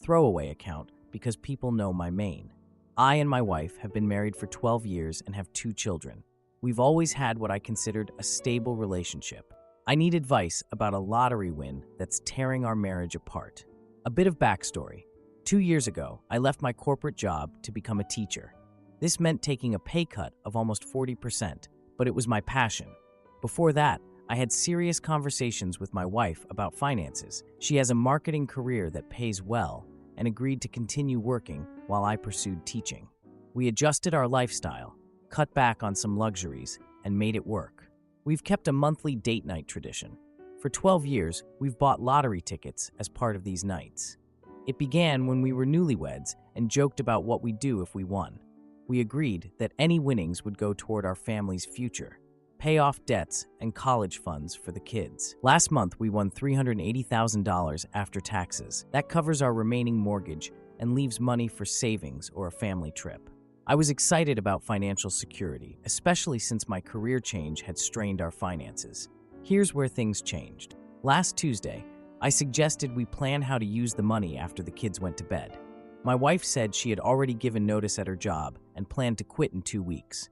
throwaway account because people know my main. I and my wife have been married for 12 years and have 2 children. We've always had what I considered a stable relationship. I need advice about a lottery win that's tearing our marriage apart. A bit of backstory. 2 years ago, I left my corporate job to become a teacher. This meant taking a pay cut of almost 40%, but it was my passion. Before that, I had serious conversations with my wife about finances. She has a marketing career that pays well and agreed to continue working while I pursued teaching. We adjusted our lifestyle, cut back on some luxuries, and made it work. We've kept a monthly date night tradition. For 12 years, we've bought lottery tickets as part of these nights. It began when we were newlyweds and joked about what we'd do if we won. We agreed that any winnings would go toward our family's future, pay off debts and college funds for the kids. Last month, we won $380,000 after taxes. That covers our remaining mortgage and leaves money for savings or a family trip. I was excited about financial security, especially since my career change had strained our finances. Here's where things changed. Last Tuesday, I suggested we plan how to use the money after the kids went to bed. My wife said she had already given notice at her job and planned to quit in 2 weeks.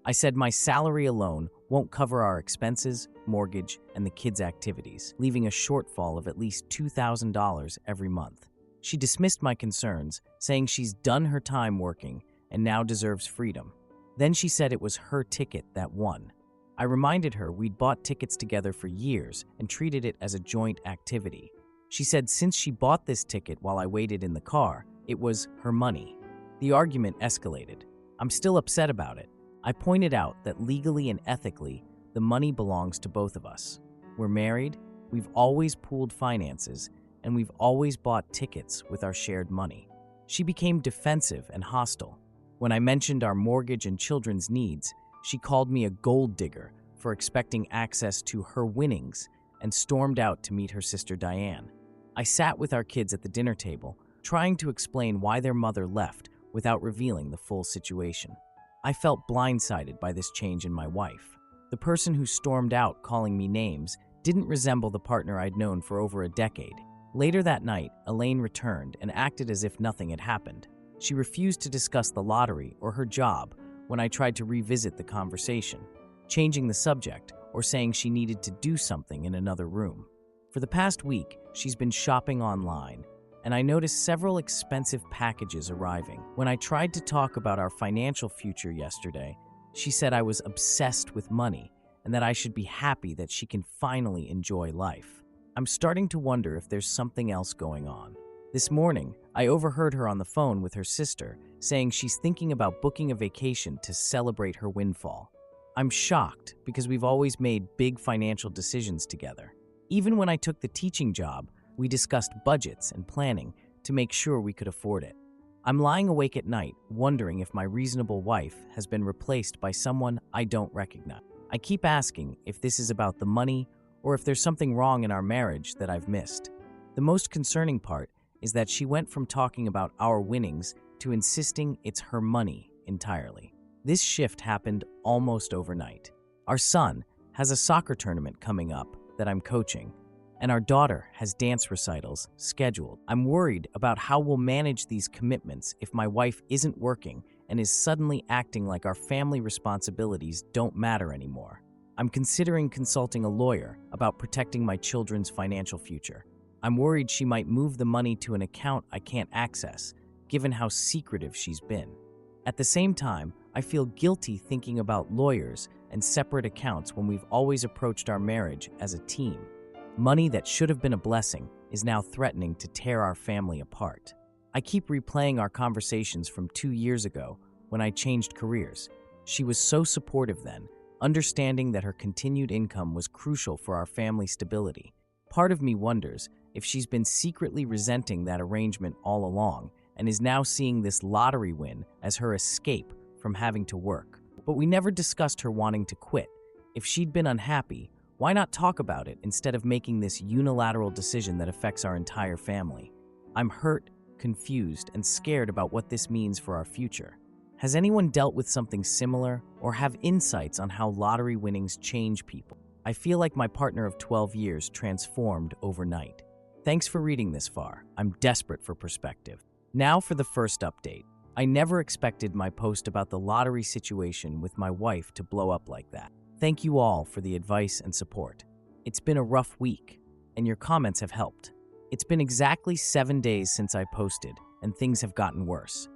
I said my salary alone won't cover our expenses, mortgage, and the kids' activities, leaving a shortfall of at least $2,000 every month. She dismissed my concerns, saying she's done her time working and now deserves freedom. Then she said it was her ticket that won. I reminded her we'd bought tickets together for years and treated it as a joint activity. She said since she bought this ticket while I waited in the car, it was her money. The argument escalated. I'm still upset about it. I pointed out that legally and ethically, the money belongs to both of us. We're married, we've always pooled finances, and we've always bought tickets with our shared money. She became defensive and hostile. When I mentioned our mortgage and children's needs, she called me a gold digger for expecting access to her winnings and stormed out to meet her sister Diane. I sat with our kids at the dinner table, trying to explain why their mother left without revealing the full situation. I felt blindsided by this change in my wife. The person who stormed out calling me names didn't resemble the partner I'd known for over a decade. Later that night, Elaine returned and acted as if nothing had happened. She refused to discuss the lottery or her job when I tried to revisit the conversation, changing the subject or saying she needed to do something in another room. For the past week, she's been shopping online, and I noticed several expensive packages arriving. When I tried to talk about our financial future yesterday, she said I was obsessed with money and that I should be happy that she can finally enjoy life. I'm starting to wonder if there's something else going on. This morning, I overheard her on the phone with her sister saying she's thinking about booking a vacation to celebrate her windfall. I'm shocked because we've always made big financial decisions together. Even when I took the teaching job, we discussed budgets and planning to make sure we could afford it. I'm lying awake at night, wondering if my reasonable wife has been replaced by someone I don't recognize. I keep asking if this is about the money or if there's something wrong in our marriage that I've missed. The most concerning part is that she went from talking about our winnings to insisting it's her money entirely. This shift happened almost overnight. Our son has a soccer tournament coming up that I'm coaching, and our daughter has dance recitals scheduled. I'm worried about how we'll manage these commitments if my wife isn't working and is suddenly acting like our family responsibilities don't matter anymore. I'm considering consulting a lawyer about protecting my children's financial future. I'm worried she might move the money to an account I can't access, given how secretive she's been. At the same time, I feel guilty thinking about lawyers and separate accounts when we've always approached our marriage as a team. Money that should have been a blessing is now threatening to tear our family apart. I keep replaying our conversations from 2 years ago when I changed careers. She was so supportive then, understanding that her continued income was crucial for our family stability. Part of me wonders if she's been secretly resenting that arrangement all along and is now seeing this lottery win as her escape from having to work. But we never discussed her wanting to quit. If she'd been unhappy, why not talk about it instead of making this unilateral decision that affects our entire family? I'm hurt, confused, and scared about what this means for our future. Has anyone dealt with something similar or have insights on how lottery winnings change people? I feel like my partner of 12 years transformed overnight. Thanks for reading this far. I'm desperate for perspective. Now for the first update. I never expected my post about the lottery situation with my wife to blow up like that. Thank you all for the advice and support. It's been a rough week, and your comments have helped. It's been exactly 7 days since I posted, and things have gotten worse.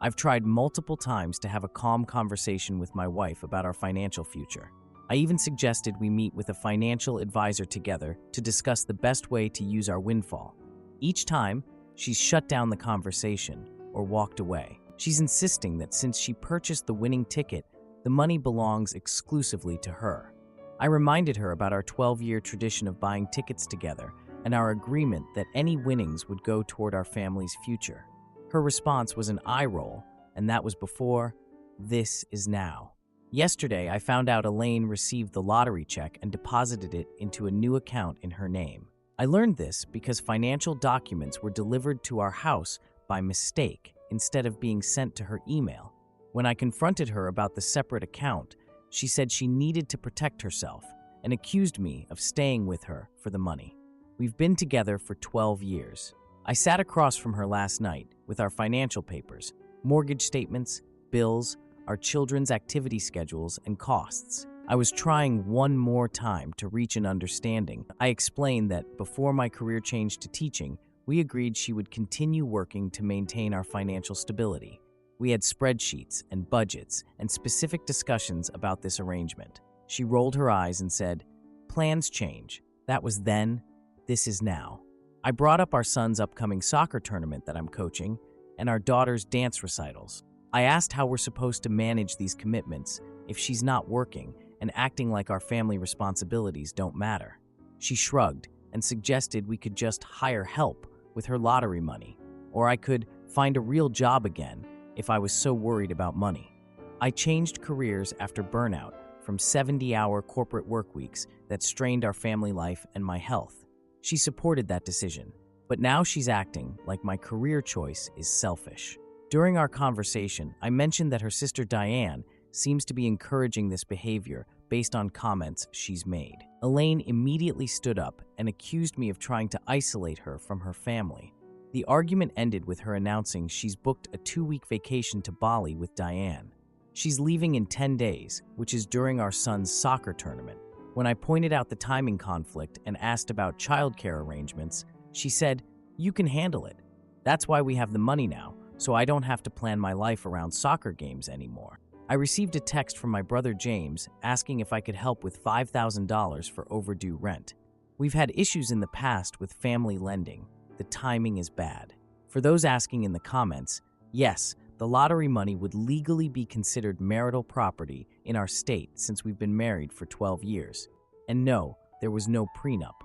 I've tried multiple times to have a calm conversation with my wife about our financial future. I even suggested we meet with a financial advisor together to discuss the best way to use our windfall. Each time, she's shut down the conversation or walked away. She's insisting that since she purchased the winning ticket, the money belongs exclusively to her. I reminded her about our 12-year tradition of buying tickets together and our agreement that any winnings would go toward our family's future. Her response was an eye roll, and that was before. This is now. Yesterday, I found out Elaine received the lottery check and deposited it into a new account in her name. I learned this because financial documents were delivered to our house by mistake instead of being sent to her email. When I confronted her about the separate account, she said she needed to protect herself and accused me of staying with her for the money. We've been together for 12 years. I sat across from her last night with our financial papers, mortgage statements, bills, our children's activity schedules, and costs. I was trying one more time to reach an understanding. I explained that before my career changed to teaching, we agreed she would continue working to maintain our financial stability. We had spreadsheets and budgets and specific discussions about this arrangement. She rolled her eyes and said, "Plans change. That was then, this is now." I brought up our son's upcoming soccer tournament that I'm coaching and our daughter's dance recitals. I asked how we're supposed to manage these commitments if she's not working and acting like our family responsibilities don't matter. She shrugged and suggested we could just hire help with her lottery money, or I could find a real job again if I was so worried about money. I changed careers after burnout from 70-hour corporate work weeks that strained our family life and my health. She supported that decision, but now she's acting like my career choice is selfish. During our conversation, I mentioned that her sister Diane seems to be encouraging this behavior based on comments she's made. Elaine immediately stood up and accused me of trying to isolate her from her family. The argument ended with her announcing she's booked a 2-week vacation to Bali with Diane. She's leaving in 10 days, which is during our son's soccer tournament. When I pointed out the timing conflict and asked about childcare arrangements, she said, "You can handle it. That's why we have the money now, so I don't have to plan my life around soccer games anymore." I received a text from my brother James asking if I could help with $5,000 for overdue rent. We've had issues in the past with family lending. The timing is bad. For those asking in the comments, yes, the lottery money would legally be considered marital property in our state since we've been married for 12 years. And no, there was no prenup.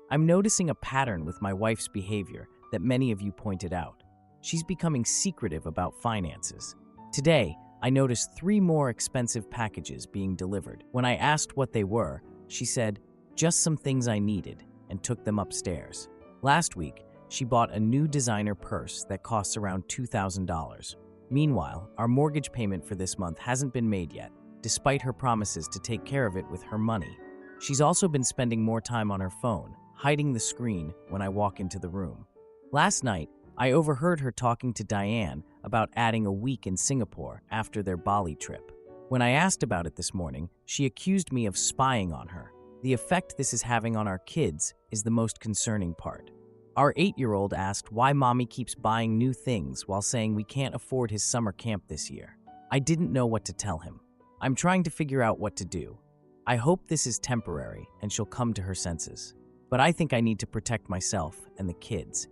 I'm noticing a pattern with my wife's behavior that many of you pointed out. She's becoming secretive about finances. Today, I noticed 3 more expensive packages being delivered. When I asked what they were, she said, "Just some things I needed," and took them upstairs. Last week, she bought a new designer purse that costs around $2,000. Meanwhile, our mortgage payment for this month hasn't been made yet, despite her promises to take care of it with her money. She's also been spending more time on her phone, hiding the screen when I walk into the room. Last night, I overheard her talking to Diane about adding a week in Singapore after their Bali trip. When I asked about it this morning, she accused me of spying on her. The effect this is having on our kids is the most concerning part. Our 8-year-old asked why mommy keeps buying new things while saying we can't afford his summer camp this year. I didn't know what to tell him. I'm trying to figure out what to do. I hope this is temporary and she'll come to her senses. But I think I need to protect myself and the kids.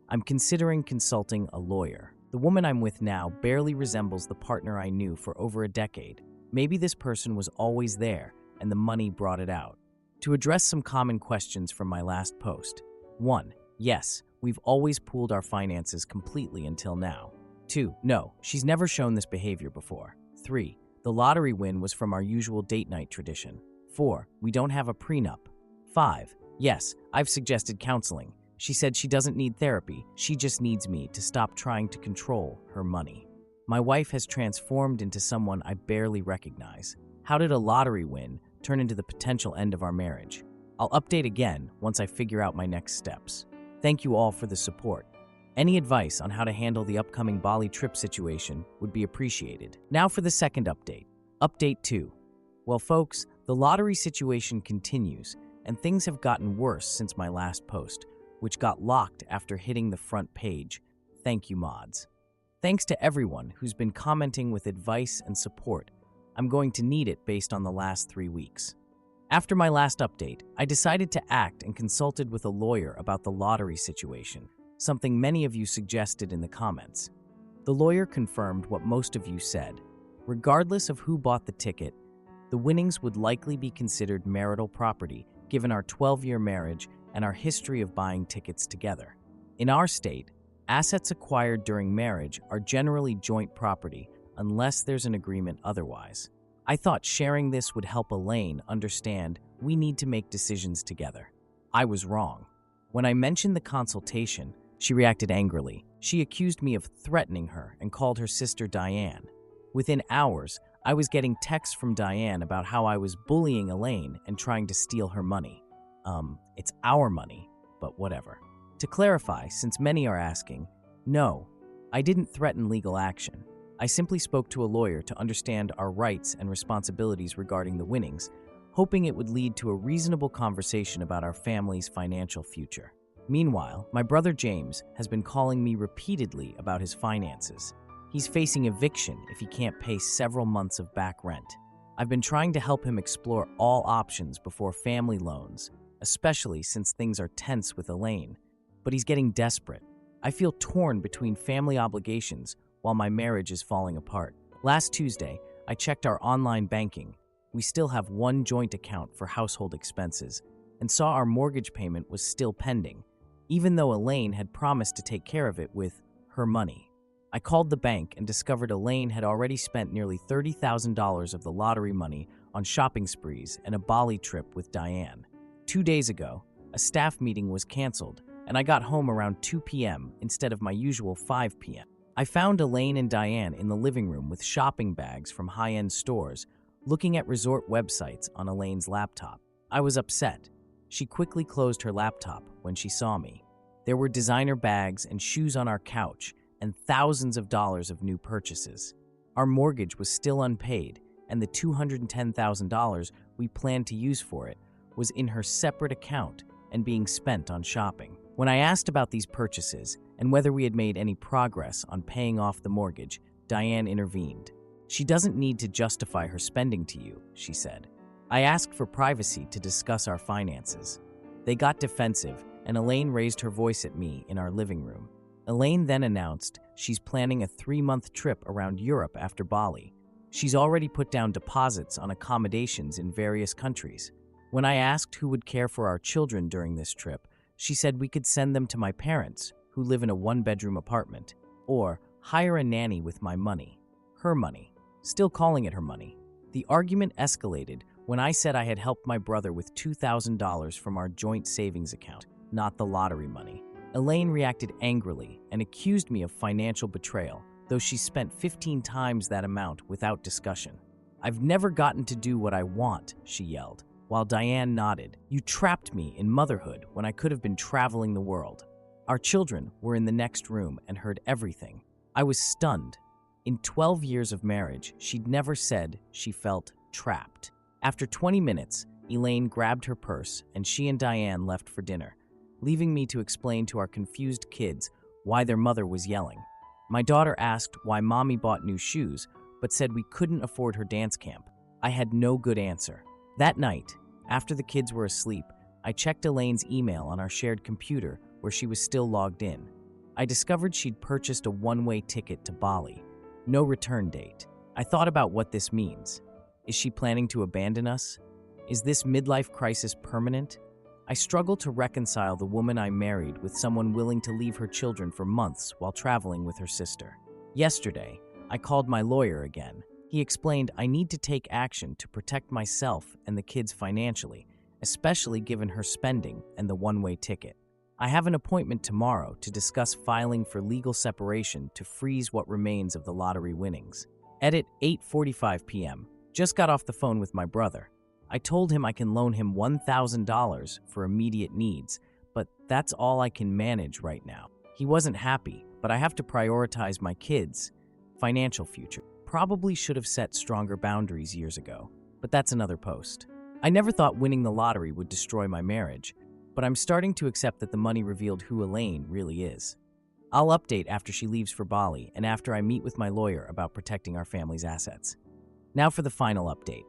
I'm considering consulting a lawyer. The woman I'm with now barely resembles the partner I knew for over a decade. Maybe this person was always there and the money brought it out. To address some common questions from my last post. 1. Yes, we've always pooled our finances completely until now. 2. No, she's never shown this behavior before. 3. The lottery win was from our usual date night tradition. 4. We don't have a prenup. 5. Yes, I've suggested counseling. She said she doesn't need therapy, she just needs me to stop trying to control her money. My wife has transformed into someone I barely recognize. How did a lottery win turn into the potential end of our marriage? I'll update again once I figure out my next steps. Thank you all for the support. Any advice on how to handle the upcoming Bali trip situation would be appreciated. Now for the second update. Update 2. Well, folks, the lottery situation continues, and things have gotten worse since my last post, which got locked after hitting the front page. Thank you, mods. Thanks to everyone who's been commenting with advice and support. I'm going to need it based on the last 3 weeks. After my last update, I decided to act and consulted with a lawyer about the lottery situation, something many of you suggested in the comments. The lawyer confirmed what most of you said. Regardless of who bought the ticket, the winnings would likely be considered marital property given our 12-year marriage and our history of buying tickets together. In our state, assets acquired during marriage are generally joint property unless there's an agreement otherwise. I thought sharing this would help Elaine understand we need to make decisions together. I was wrong. When I mentioned the consultation, she reacted angrily. She accused me of threatening her and called her sister Diane. Within hours, I was getting texts from Diane about how I was bullying Elaine and trying to steal her money. It's our money, but whatever. To clarify, since many are asking, no, I didn't threaten legal action. I simply spoke to a lawyer to understand our rights and responsibilities regarding the winnings, hoping it would lead to a reasonable conversation about our family's financial future. Meanwhile, my brother James has been calling me repeatedly about his finances. He's facing eviction if he can't pay several months of back rent. I've been trying to help him explore all options before family loans, especially since things are tense with Elaine. But he's getting desperate. I feel torn between family obligations while my marriage is falling apart. Last Tuesday, I checked our online banking. We still have one joint account for household expenses and saw our mortgage payment was still pending, even though Elaine had promised to take care of it with her money. I called the bank and discovered Elaine had already spent nearly $30,000 of the lottery money on shopping sprees and a Bali trip with Diane. 2 days ago, a staff meeting was canceled, and I got home around 2 p.m. instead of my usual 5 p.m. I found Elaine and Diane in the living room with shopping bags from high-end stores, looking at resort websites on Elaine's laptop. I was upset. She quickly closed her laptop when she saw me. There were designer bags and shoes on our couch and thousands of dollars of new purchases. Our mortgage was still unpaid, and the $210,000 we planned to use for it was in her separate account and being spent on shopping. When I asked about these purchases and whether we had made any progress on paying off the mortgage, Diane intervened. She doesn't need to justify her spending to you, she said. I asked for privacy to discuss our finances. They got defensive, and Elaine raised her voice at me in our living room. Elaine then announced she's planning a 3-month trip around Europe after Bali. She's already put down deposits on accommodations in various countries. When I asked who would care for our children during this trip, she said we could send them to my parents, who live in a 1-bedroom apartment, or hire a nanny with my money. Her money. Still calling it her money. The argument escalated when I said I had helped my brother with $2,000 from our joint savings account, not the lottery money. Elaine reacted angrily and accused me of financial betrayal, though she spent 15 times that amount without discussion. I've never gotten to do what I want, she yelled, while Diane nodded. You trapped me in motherhood when I could have been traveling the world. Our children were in the next room and heard everything. I was stunned. In 12 years of marriage, she'd never said she felt trapped. After 20 minutes, Elaine grabbed her purse and she and Diane left for dinner, leaving me to explain to our confused kids why their mother was yelling. My daughter asked why mommy bought new shoes, but said we couldn't afford her dance camp. I had no good answer. That night, after the kids were asleep, I checked Elaine's email on our shared computer where she was still logged in. I discovered she'd purchased a one-way ticket to Bali. No return date. I thought about what this means. Is she planning to abandon us? Is this midlife crisis permanent? I struggle to reconcile the woman I married with someone willing to leave her children for months while traveling with her sister. Yesterday, I called my lawyer again. He explained I need to take action to protect myself and the kids financially, especially given her spending and the one-way ticket. I have an appointment tomorrow to discuss filing for legal separation to freeze what remains of the lottery winnings. Edit 8:45 p.m. Just got off the phone with my brother. I told him I can loan him $1,000 for immediate needs, but That's all I can manage right now. He wasn't happy, but I have to prioritize my kids' financial future. Probably should have set stronger boundaries years ago, but that's another post. I never thought winning the lottery would destroy my marriage, but I'm starting to accept that the money revealed who Elaine really is. I'll update after she leaves for Bali and after I meet with my lawyer about protecting our family's assets. Now for the final update.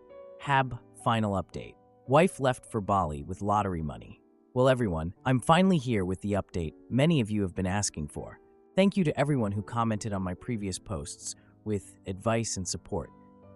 Final update. Wife left for Bali with lottery money. Well, everyone, I'm finally here with the update many of you have been asking for. Thank you to everyone who commented on my previous posts with advice and support.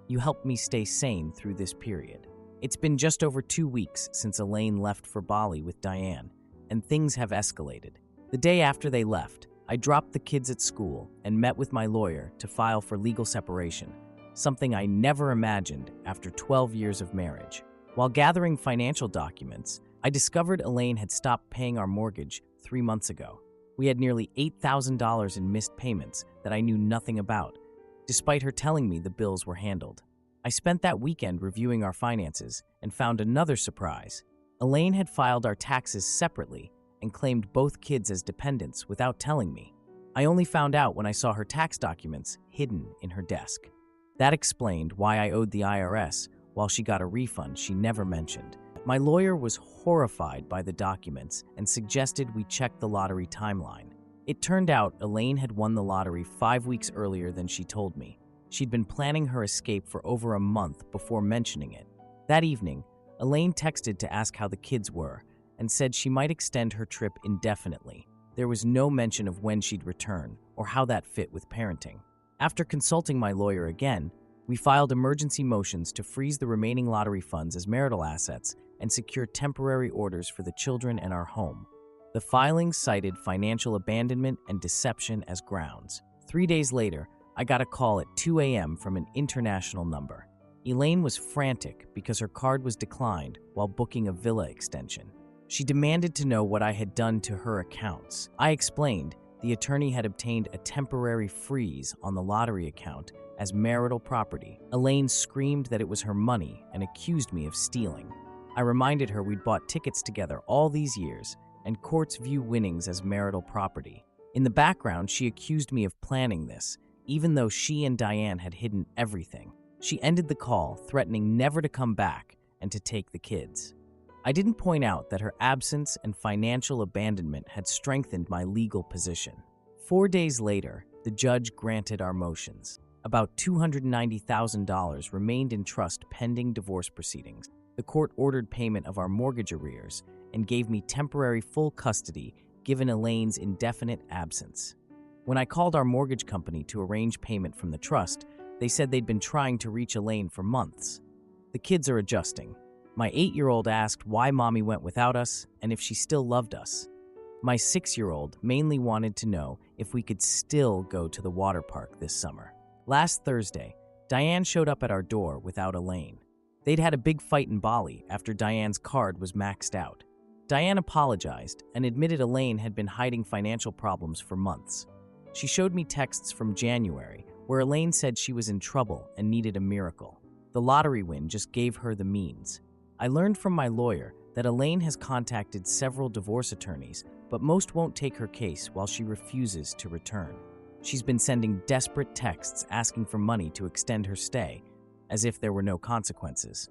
You helped me stay sane through this period. It's been just over 2 weeks since Elaine left for Bali with Diane, and things have escalated. The day after they left, I dropped the kids at school and met with my lawyer to file for legal separation, something I never imagined after 12 years of marriage. While gathering financial documents, I discovered Elaine had stopped paying our mortgage 3 months ago. We had nearly $8,000 in missed payments that I knew nothing about, despite her telling me the bills were handled. I spent that weekend reviewing our finances and found another surprise. Elaine had filed our taxes separately and claimed both kids as dependents without telling me. I only found out when I saw her tax documents hidden in her desk. That explained why I owed the IRS while she got a refund she never mentioned. My lawyer was horrified by the documents and suggested we check the lottery timeline. It turned out Elaine had won the lottery 5 weeks earlier than she told me. She'd been planning her escape for over a month before mentioning it. That evening, Elaine texted to ask how the kids were and said she might extend her trip indefinitely. There was no mention of when she'd return or how that fit with parenting. After consulting my lawyer again, we filed emergency motions to freeze the remaining lottery funds as marital assets and secure temporary orders for the children and our home. The filings cited financial abandonment and deception as grounds. 3 days later, I got a call at 2 a.m. from an international number. Elaine was frantic because her card was declined while booking a villa extension. She demanded to know what I had done to her accounts. I explained the attorney had obtained a temporary freeze on the lottery account as marital property. Elaine screamed that it was her money and accused me of stealing. I reminded her we'd bought tickets together all these years, and courts view winnings as marital property. In the background, she accused me of planning this, even though she and Diane had hidden everything. She ended the call, threatening never to come back and to take the kids. I didn't point out that her absence and financial abandonment had strengthened my legal position. 4 days later, the judge granted our motions. About $290,000 remained in trust pending divorce proceedings. The court ordered payment of our mortgage arrears and gave me temporary full custody given Elaine's indefinite absence. When I called our mortgage company to arrange payment from the trust, they said they'd been trying to reach Elaine for months. The kids are adjusting. My 8-year-old asked why Mommy went without us and if she still loved us. My 6-year-old mainly wanted to know if we could still go to the water park this summer. Last Thursday, Diane showed up at our door without Elaine. They'd had a big fight in Bali after Diane's card was maxed out. Diane apologized and admitted Elaine had been hiding financial problems for months. She showed me texts from January where Elaine said she was in trouble and needed a miracle. The lottery win just gave her the means. I learned from my lawyer that Elaine has contacted several divorce attorneys, but most won't take her case while she refuses to return. She's been sending desperate texts asking for money to extend her stay, as if there were no consequences.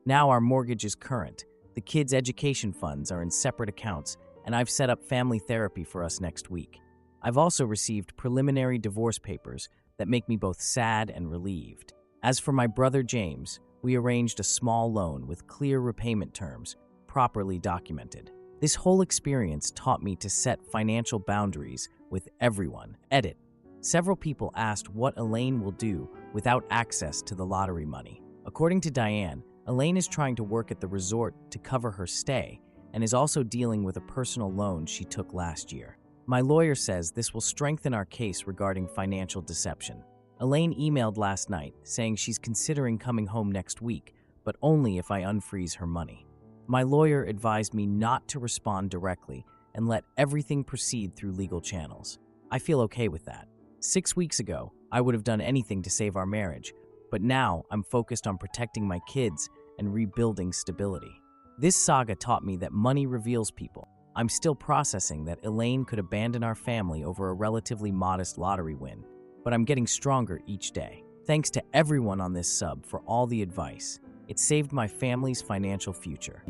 Now our mortgage is current, the kids' education funds are in separate accounts, and I've set up family therapy for us next week. I've also received preliminary divorce papers that make me both sad and relieved. As for my brother James, we arranged a small loan with clear repayment terms, properly documented. This whole experience taught me to set financial boundaries with everyone. Edit. Several people asked what Elaine will do without access to the lottery money. According to Diane, Elaine is trying to work at the resort to cover her stay and is also dealing with a personal loan she took last year. My lawyer says this will strengthen our case regarding financial deception. Elaine emailed last night saying she's considering coming home next week, but only if I unfreeze her money. My lawyer advised me not to respond directly and let everything proceed through legal channels. I feel okay with that. 6 weeks ago, I would have done anything to save our marriage, but now I'm focused on protecting my kids and rebuilding stability. This saga taught me that money reveals people. I'm still processing that Elaine could abandon our family over a relatively modest lottery win, but I'm getting stronger each day. Thanks to everyone on this sub for all the advice. It saved my family's financial future.